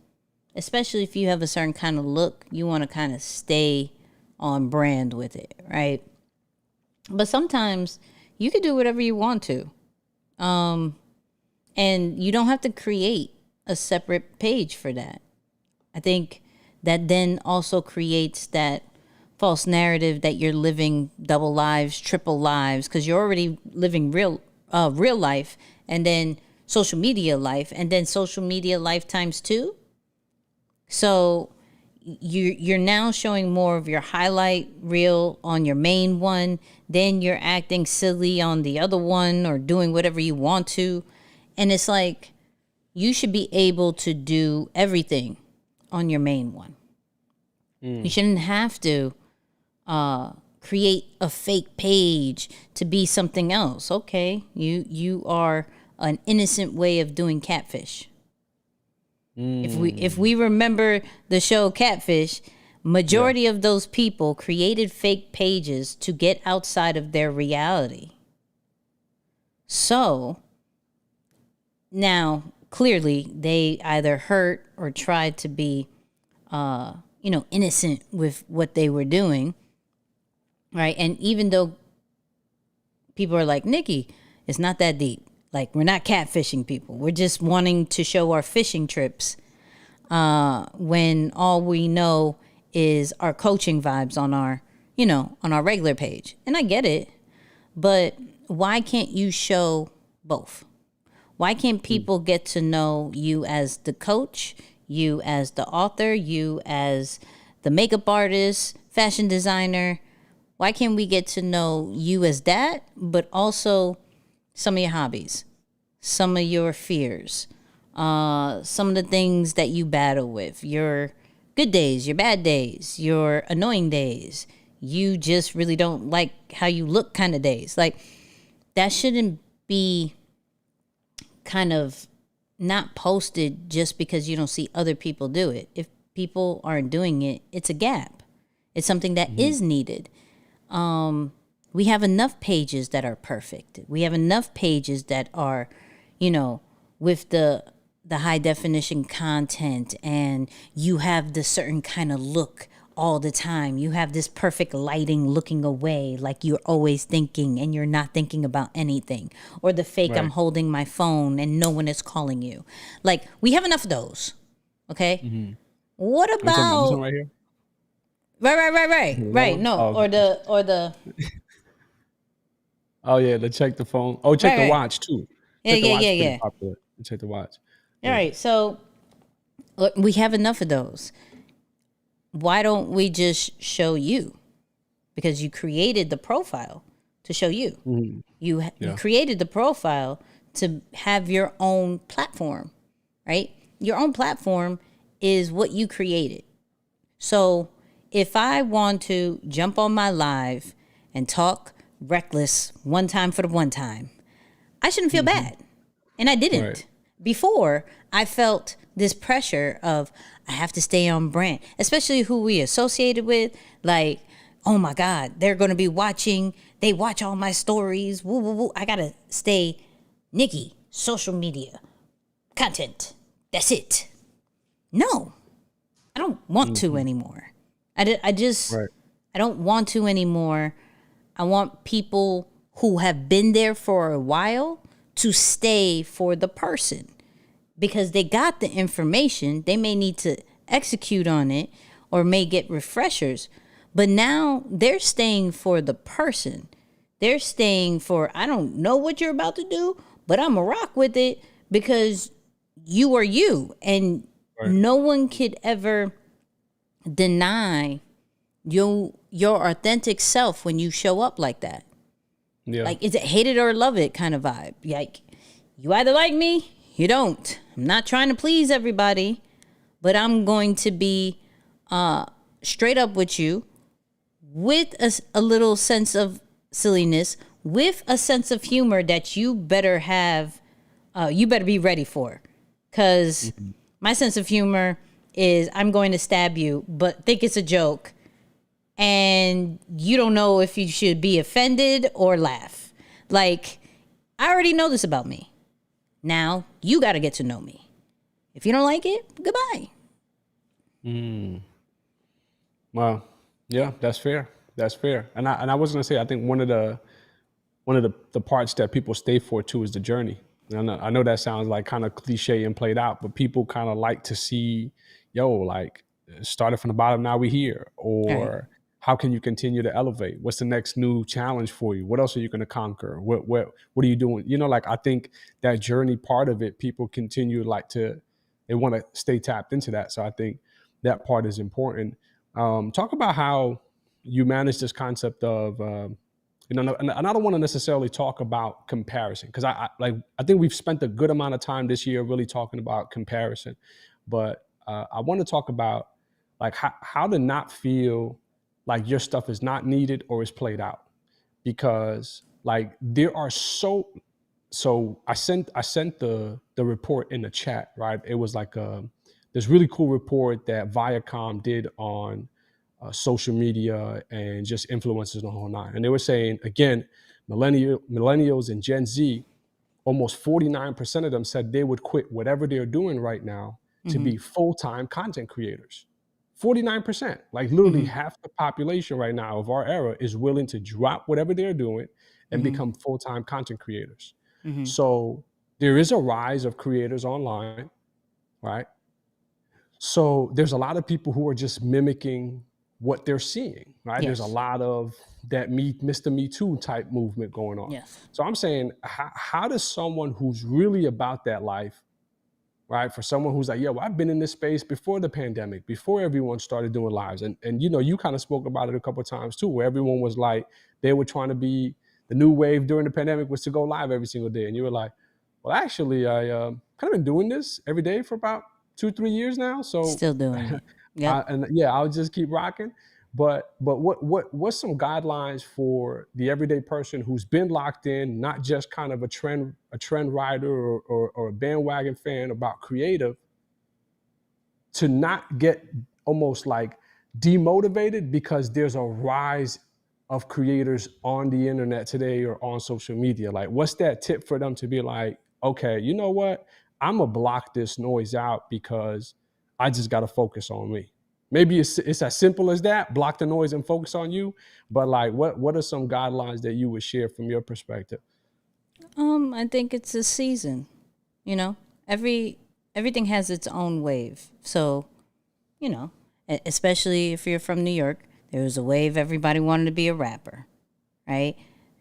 especially if you have a certain kind of look, you want to kind of stay on brand with it, right? But sometimes you can do whatever you want to. And you don't have to create a separate page for that. I think that then also creates that false narrative that you're living double lives, triple lives, because you're already living real life, and then social media life, and then social media life times two. So you're now showing more of your highlight reel on your main one, then you're acting silly on the other one, or doing whatever you want to. And it's like, you should be able to do everything on your main one. You shouldn't have to create a fake page to be something else. Okay, you are an innocent way of doing Catfish. If we remember the show Catfish, majority of those people created fake pages to get outside of their reality. So now, clearly, they either hurt or tried to be, innocent with what they were doing, right? And even though people are like, Nicky, it's not that deep. Like, we're not catfishing people. We're just wanting to show our fishing trips when all we know is our coaching vibes on our regular page. And I get it, but why can't you show both? Why can't people get to know you as the coach, you as the author, you as the makeup artist, fashion designer? Why can't we get to know you as that, but also some of your hobbies, some of your fears, some of the things that you battle with, your good days, your bad days, your annoying days, you just really don't like how you look kind of days. Like, that shouldn't be kind of not posted just because you don't see other people do it. If people aren't doing it, it's a gap. It's something that is needed. We have enough pages that are perfect. We have enough pages that are, with the high definition content, and you have the certain kind of look all the time. You have this perfect lighting looking away, like you're always thinking and you're not thinking about anything. Or the fake, right. I'm holding my phone and no one is calling you. Like, we have enough of those. Okay. Mm-hmm. What about this one right here? Right. No, oh, okay. or the Oh yeah, to check the phone. Oh, check the watch too. Check the watch popular. Check the watch. All right. So look, we have enough of those. Why don't we just show you? Because you created the profile to show you. Mm-hmm. You created the profile to have your own platform, right? Your own platform is what you created. So if I want to jump on my live and talk reckless one time for the one time, I shouldn't feel bad. And I didn't. Right. Before, I felt this pressure of I have to stay on brand, especially who we associated with. Like, oh my God, they're going to be watching. They watch all my stories. Woo, woo, woo. I got to stay Nicky, social media, content. That's it. No, I don't want to anymore. I just, Right. I don't want to anymore. I want people who have been there for a while to stay for the person because they got the information. They may need to execute on it or may get refreshers, but now they're staying for the person. They're staying for, I don't know what you're about to do, but I'm going to rock with it because you are you. And Right. no one could ever deny your authentic self when you show up like that. Yeah. Like, it's a hate it or love it kind of vibe. Like, you either like me, you don't. I'm not trying to please everybody, but I'm going to be straight up with you with a little sense of silliness, with a sense of humor that you better have, you better be ready for. Because my sense of humor is I'm going to stab you, but think it's a joke. And you don't know if you should be offended or laugh. Like, I already know this about me. Now, you got to get to know me. If you don't like it, goodbye. Well, yeah, that's fair. That's fair. And I was gonna say, I think one of the parts that people stay for too is the journey. And I know that sounds like kind of cliche and played out, but people kind of like to see, yo, like started from the bottom, now we here, or Right. how can you continue to elevate? What's the next new challenge for you? What else are you going to conquer? What are you doing? You know, like I think that journey part of it, people continue like they want to stay tapped into that. So I think that part is important. Talk about how you manage this concept of, you know, and I don't want to necessarily talk about comparison because I think we've spent a good amount of time this year really talking about comparison, but I want to talk about like how to not feel like your stuff is not needed or is played out because like there are so I sent the report in the chat, right? It was like this really cool report that Viacom did on social media and just influencers the whole nine. And they were saying again, millennials and Gen Z, almost 49% of them said they would quit whatever they're doing right now to be full-time content creators. 49%, like literally half the population right now of our era is willing to drop whatever they're doing and become full-time content creators. So there is a rise of creators online, right? So there's a lot of people who are just mimicking what they're seeing, right? There's a Yes. lot of that Mr. Me Too type movement going on. Yes. So I'm saying, how does someone who's really about that life, right? For someone who's like, yeah, well, I've been in this space before the pandemic, before everyone started doing lives. And you know, you kind of spoke about it a couple of times too, where everyone was like, they were trying to be the new wave during the pandemic was to go live every single day. And you were like, well, actually, I kind of been doing this every day for about 2-3 years now. So Still doing it. Yep. and yeah, I'll just keep rocking. But what's some guidelines for the everyday person who's been locked in, not just kind of a trend rider or a bandwagon fan about creative, to not get almost like demotivated because there's a rise of creators on the internet today or on social media? Like, what's that tip for them to be like, okay, you know what? I'm gonna block this noise out because I just got to focus on me. Maybe it's as simple as that, block the noise and focus on you. But like, what are some guidelines that you would share from your perspective? I think it's a season. You know, everything has its own wave. So, you know, especially if you're from New York, there was a wave everybody wanted to be a rapper, right?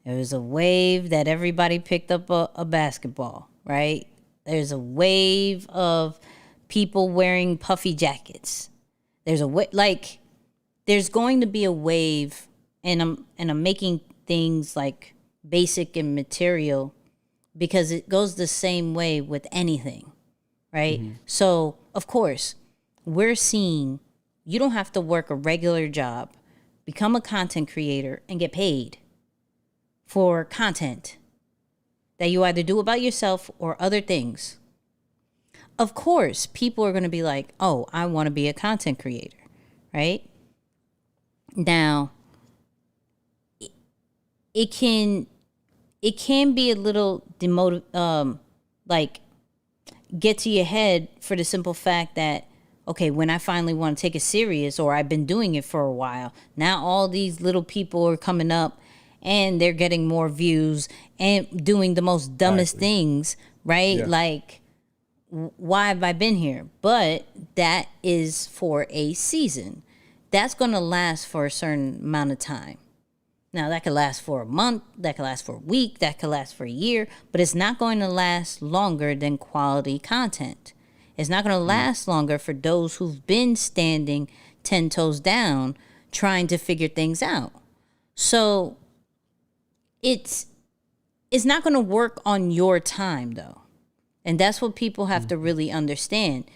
There was a wave that everybody picked up a basketball, right? There's a wave of people wearing puffy jackets. There's there's going to be a wave, and I'm making things like basic and material because it goes the same way with anything, right? So of course, we're seeing you don't have to work a regular job, become a content creator, and get paid for content that you either do about yourself or other things. of course, people are going to be like, oh, I want to be a content creator, right? Now, it can be a little like get to your head for the simple fact that, okay, when I finally want to take it serious, or I've been doing it for a while, now all these little people are coming up and they're getting more views and doing the most dumbest things, right? Yeah. Like, why have I been here? But that is for a season. That's going to last for a certain amount of time. Now, that could last for a month, that could last for a week, that could last for a year, but it's not going to last longer than quality content. It's not going to last longer for those who've been standing 10 toes down trying to figure things out. So it's not going to work on your time, though. And that's what people have to really understand.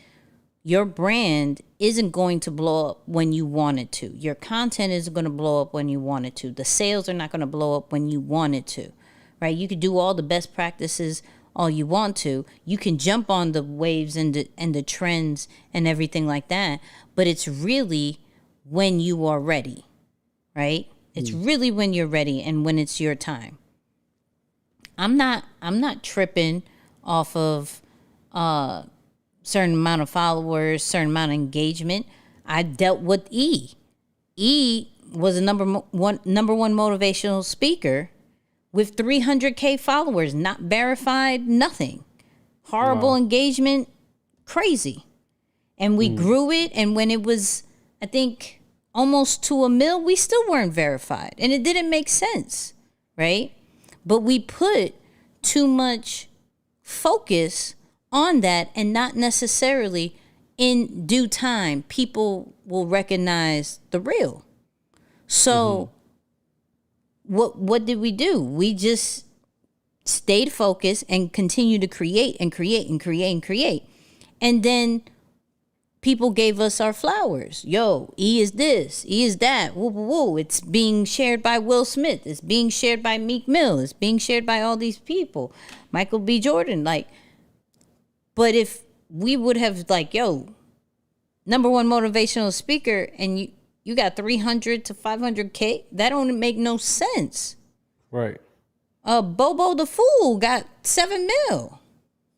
Your brand isn't going to blow up when you want it to. Your content isn't going to blow up when you want it to. The sales are not going to blow up when you want it to, right? You could do all the best practices all you want to. You can jump on the waves and the trends and everything like that. But it's really when you are ready, right? It's really when you're ready and when it's your time. I'm not tripping off of certain amount of followers, certain amount of engagement. I dealt with E. E was a number one motivational speaker with 300K followers, not verified, nothing. Horrible engagement, crazy. And we grew it, and when it was, I think, almost to 1 mil, we still weren't verified. And it didn't make sense, right? But we put too much focus on that, and not necessarily in due time people will recognize the real. So what did we do? We just stayed focused and continued to create and create and create and create. And then people gave us our flowers. Yo, E is this, E is that, woo woo woo. It's being shared by Will Smith. It's being shared by Meek Mill. It's being shared by all these people. Michael B. Jordan, like. But if we would have like, yo, number one motivational speaker, and you got 300 to 500K, that don't make no sense. Right. Bobo the Fool got 7 mil.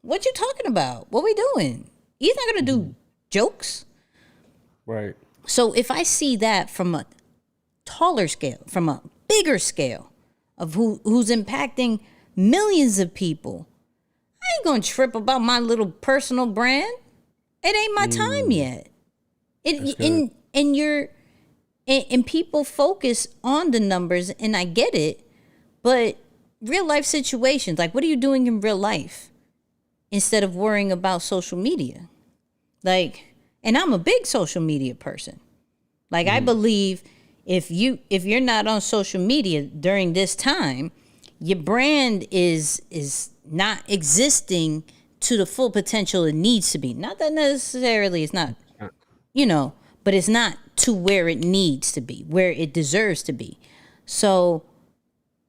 What you talking about? What we doing? He's not gonna do jokes. Right. So if I see that from a taller scale, from a bigger scale of who's impacting millions of people, I ain't gonna trip about my little personal brand. It ain't my time yet. And people focus on the numbers, and I get it, but real life situations, like what are you doing in real life instead of worrying about social media? Like, and I'm a big social media person. Like I believe if you're not on social media during this time, your brand is not existing to the full potential it needs to be. Not that necessarily it's not, but it's not to where it needs to be, where it deserves to be. So,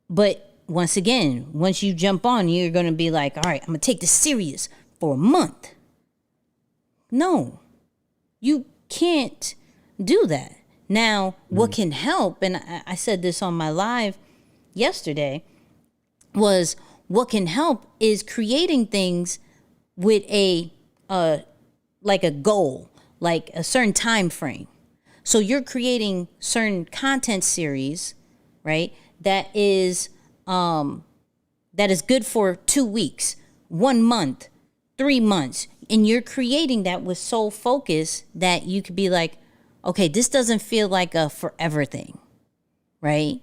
but once again, once you jump on, you're going to be like, all right, I'm going to take this serious for a month. No, you can't do that. Now, what can help, and I said this on my live yesterday, was what can help is creating things with a goal, like a certain time frame. So you're creating certain content series, right? That is good for 2 weeks, 1 month, 3 months. And you're creating that with sole focus that you could be like, okay, this doesn't feel like a forever thing, right?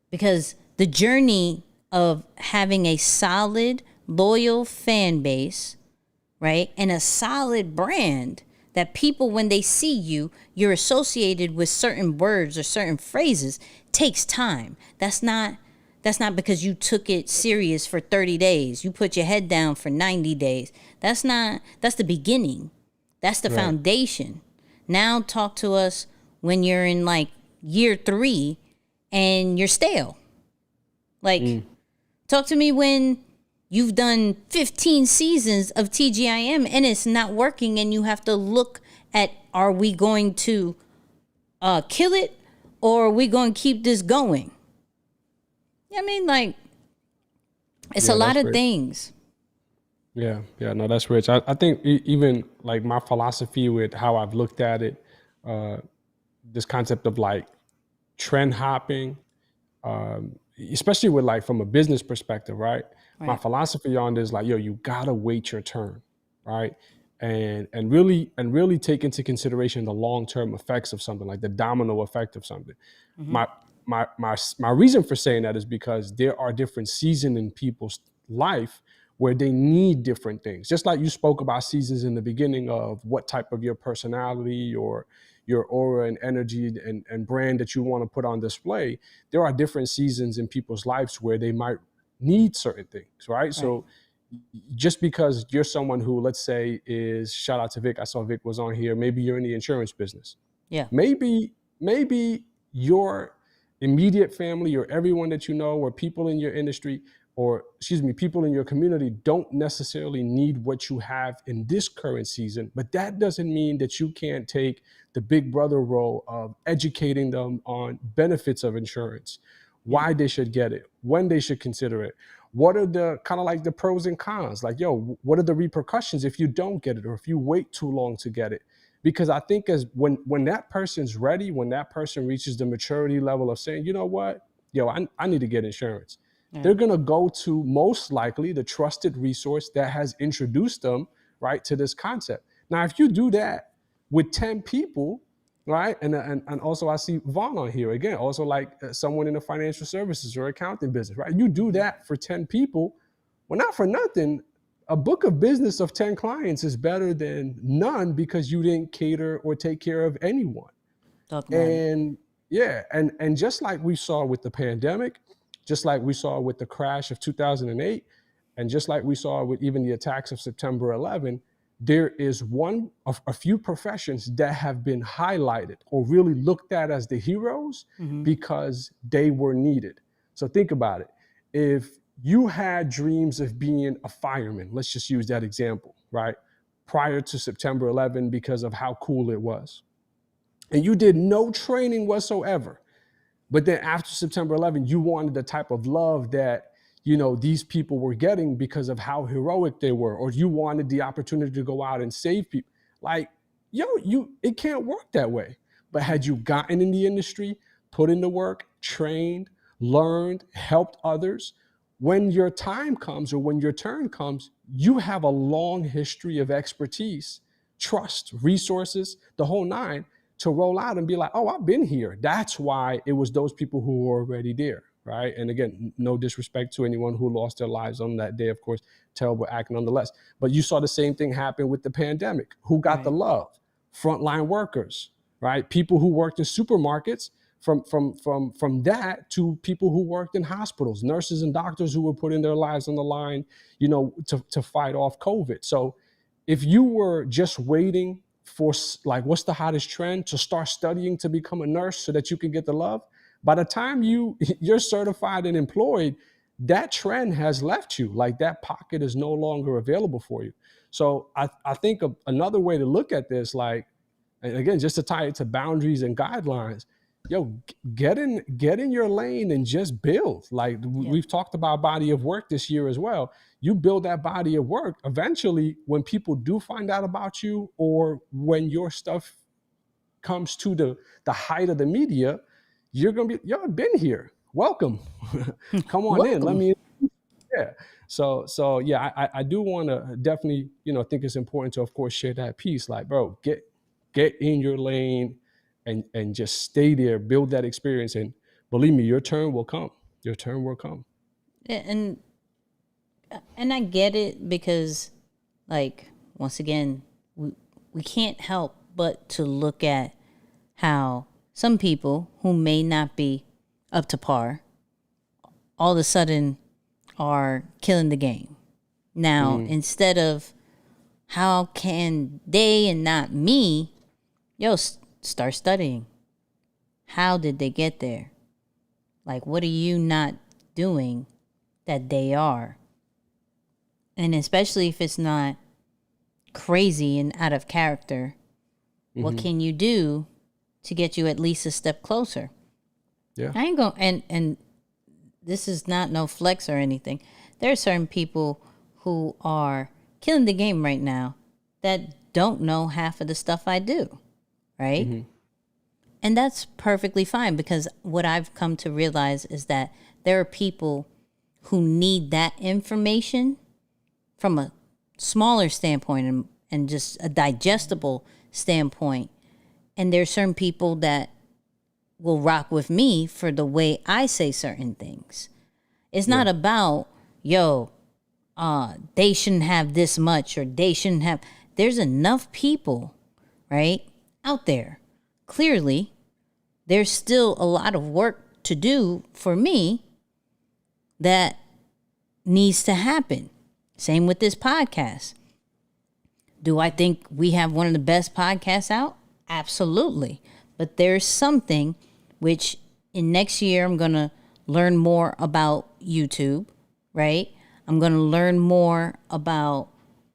Because the journey of having a solid, loyal fan base, right? And a solid brand that people, when they see you, you're associated with certain words or certain phrases, takes time. That's not because you took it serious for 30 days. You put your head down for 90 days. That's the beginning. That's the foundation. Now talk to us when you're in like year 3 and you're stale. Like, talk to me when you've done 15 seasons of TGIM and it's not working, and you have to look at, are we going to kill it, or are we going to keep this going? I mean, like, it's a lot of things. Yeah, no, that's rich. I think even like my philosophy with how I've looked at it, this concept of like trend hopping, especially with like from a business perspective, right? My philosophy on this, like, yo, you gotta wait your turn, right? And really take into consideration the long-term effects of something, like the domino effect of something. My my reason for saying that is because there are different seasons in people's life where they need different things. Just like you spoke about seasons in the beginning of what type of your personality or your aura and energy and brand that you want to put on display, there are different seasons in people's lives where they might need certain things, right? So just because you're someone who, let's say, is, shout out to Vic, I saw Vic was on here, maybe you're in the insurance business. Yeah. Maybe your immediate family or everyone that you know or people in your industry, or excuse me, people in your community don't necessarily need what you have in this current season, but that doesn't mean that you can't take the big brother role of educating them on benefits of insurance, why they should get it, when they should consider it. What are the kind of like the pros and cons? Like, yo, what are the repercussions if you don't get it or if you wait too long to get it? Because I think as when that person's ready, when that person reaches the maturity level of saying, you know what, yo, I need to get insurance. They're going to go to most likely the trusted resource that has introduced them, right, to this concept. Now, if you do that with 10 people, right, and also I see Vaughn on here again, also like someone in the financial services or accounting business, right? You do that for 10 people, well, not for nothing, a book of business of 10 clients is better than none because you didn't cater or take care of anyone. And yeah, and just like we saw with the pandemic, just like we saw with the crash of 2008, and just like we saw with even the attacks of September 11, there is a few professions that have been highlighted or really looked at as the heroes because they were needed. So think about it. If you had dreams of being a fireman, let's just use that example, right? Prior to September 11 because of how cool it was. And you did no training whatsoever. But then after September 11, you wanted the type of love that, you know, these people were getting because of how heroic they were, or you wanted the opportunity to go out and save people. Like, yo, it can't work that way. But had you gotten in the industry, put in the work, trained, learned, helped others, when your time comes or when your turn comes, you have a long history of expertise, trust, resources, the whole nine, to roll out and be like, oh, I've been here. That's why it was those people who were already there, right? And again, no disrespect to anyone who lost their lives on that day, of course, terrible act nonetheless. But you saw the same thing happen with the pandemic. Who got the love? Frontline workers, right? People who worked in supermarkets, from that to people who worked in hospitals, nurses and doctors who were putting their lives on the line, you know, to fight off COVID. So if you were just waiting for like, what's the hottest trend, to start studying to become a nurse so that you can get the love, by the time you're certified and employed, that trend has left you. Like, that pocket is no longer available for you. So I think another way to look at this, like, and again, just to tie it to boundaries and guidelines, yo, get in your lane and just build. Like, we've talked about body of work this year as well. You build that body of work. Eventually, when people do find out about you, or when your stuff comes to the height of the media, you're gonna be, yo, I've been here. Welcome. Come on in. Let me. Yeah. So yeah, I do want to definitely, you know, think it's important to, of course, share that piece. Like, bro, get in your lane and just stay there, build that experience, and believe me, your turn will come. Your turn will come. And I get it, because, like, once again, we can't help but to look at how some people who may not be up to par all of a sudden are killing the game. Now, instead of how can they and not me, start studying. How did they get there? Like, what are you not doing that they are? And especially if it's not crazy and out of character, what can you do to get you at least a step closer? Yeah. I ain't going, and this is not no flex or anything. There are certain people who are killing the game right now that don't know half of the stuff I do, right? And that's perfectly fine, because what I've come to realize is that there are people who need that information from a smaller standpoint and just a digestible standpoint. And there's certain people that will rock with me for the way I say certain things. It's not about, they shouldn't have this much, or they shouldn't have. There's enough people, right, out there. Clearly, there's still a lot of work to do for me that needs to happen. Same with this podcast. Do I think we have one of the best podcasts out? Absolutely. But there's something which in next year I'm going to learn more about YouTube, right? I'm going to learn more about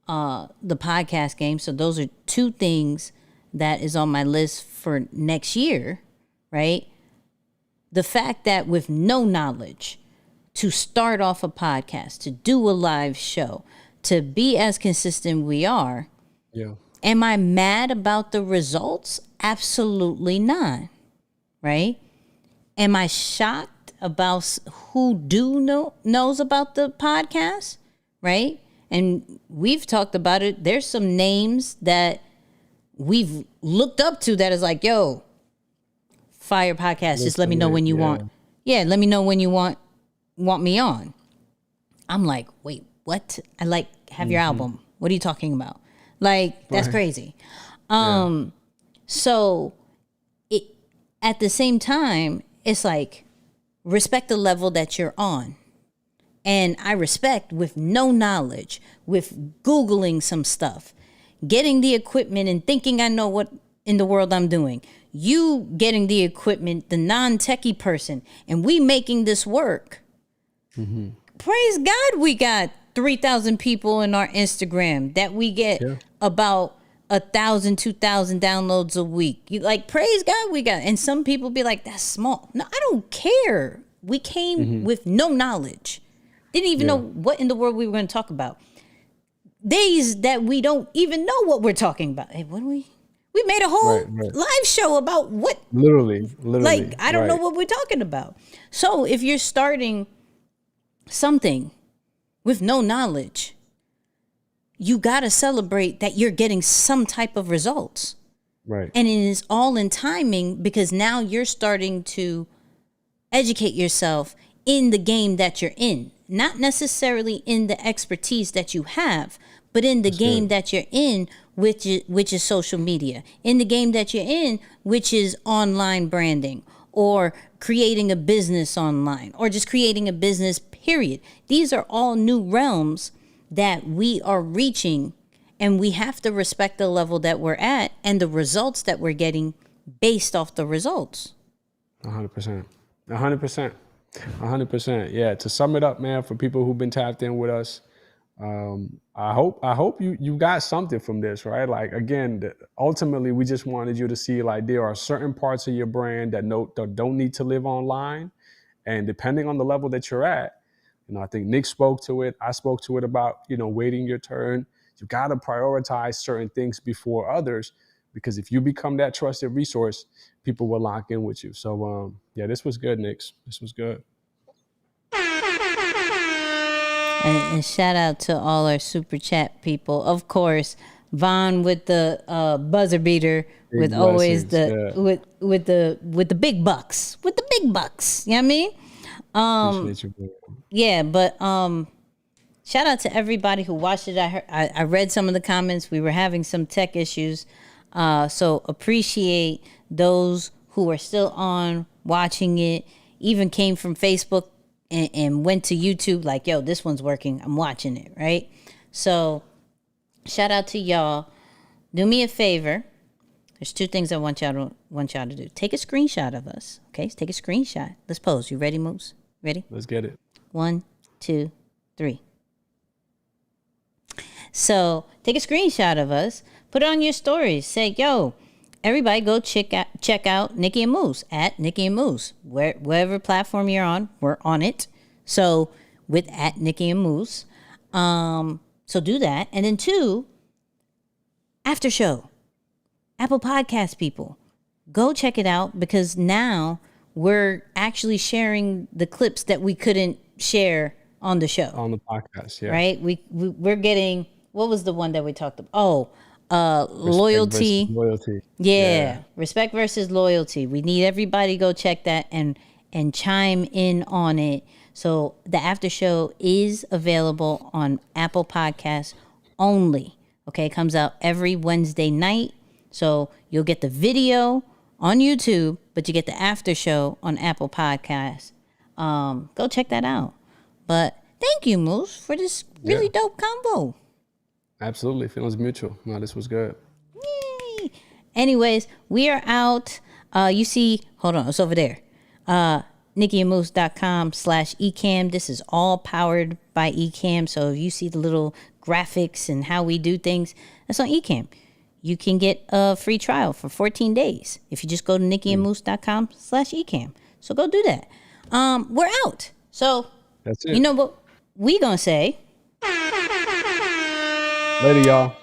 the podcast game. So those are two things that is on my list for next year, right? The fact that with no knowledge, to start off a podcast, to do a live show, to be as consistent we are, am I mad about the results? Absolutely not, right? Am I shocked about who knows about the podcast, right? And we've talked about it. There's some names that we've looked up to that is like, yo, fire podcast. Just let me know when you want. Yeah, let me know when you want me on. I'm like, wait, what? I have your album. What are you talking about? Like, that's crazy. So it, at the same time, it's like, respect the level that you're on. And I respect with no knowledge, with Googling some stuff, getting the equipment and thinking I know what in the world I'm doing. You getting the equipment, the non-techie person, and we making this work. Praise God, we got 3,000 people in our Instagram, that we get about 1,000, 2,000 downloads a week. You like, praise God, we got. And some people be like, that's small. No, I don't care. We came with no knowledge. Didn't even know what in the world we were going to talk about. Days that we don't even know what we're talking about. Hey, what do we made a whole live show about what? Literally. Like, I don't know what we're talking about. So if you're starting something with no knowledge, you got to celebrate that you're getting some type of results. Right. And it is all in timing, because now you're starting to educate yourself in the game that you're in. Not necessarily in the expertise that you have, but in the game that you're in, which is social media. In the game that you're in, which is online branding, or creating a business online, or just creating a business, period. These are all new realms that we are reaching, and we have to respect the level that we're at and the results that we're getting based off the results. 100%. 100%. Yeah. To sum it up, man, for people who've been tapped in with us, I hope you got something from this, right? Like, again, ultimately, we just wanted you to see, like, there are certain parts of your brand that don't need to live online. And depending on the level that you're at, I think Nick spoke to it. I spoke to it about, waiting your turn. You got to prioritize certain things before others, because if you become that trusted resource, people will lock in with you. So, this was good, Nick. This was good. And shout out to all our super chat people. Of course, Vaughn with the buzzer beater, big with always the with the big bucks. With the big bucks. You know what I mean? Yeah, but shout out to everybody who watched it. I read some of the comments. We were having some tech issues. So appreciate those who are still on watching it. Even came from Facebook and went to YouTube like, yo, this one's working. I'm watching it, right? So shout out to y'all. Do me a favor. There's two things I want y'all to do. Take a screenshot of us. Okay, take a screenshot. Let's pose. You ready, Moose? Ready? Let's get it. 1, 2, 3. So take a screenshot of us, put it on your stories. Say, yo, everybody go check out Nicky and Moose at Nicky and Moose. Wherever platform you're on, we're on it. So with at Nicky and Moose. So do that. And then 2, after show. Apple Podcast people. Go check it out because now we're actually sharing the clips that we couldn't share on the show. On the podcast, yeah. Right? We're getting, what was the one that we talked about? Loyalty. Loyalty. Yeah. Respect versus loyalty. We need everybody to go check that and chime in on it. So the after show is available on Apple Podcasts only. Okay, it comes out every Wednesday night. So you'll get the video on YouTube, but you get the after show on Apple Podcasts. Go check that out. But thank you, Moose, for this really dope combo. Absolutely. Feelings mutual. No, this was good. Yay. Anyways, we are out. You see, hold on, it's over there. NickyandMoose.com/eCam. This is all powered by eCam. So if you see the little graphics and how we do things, that's on eCam. You can get a free trial for 14 days if you just go to NickyandMoose.com/eCam. So go do that. We're out. So that's it. You know what we gonna say? Later, y'all.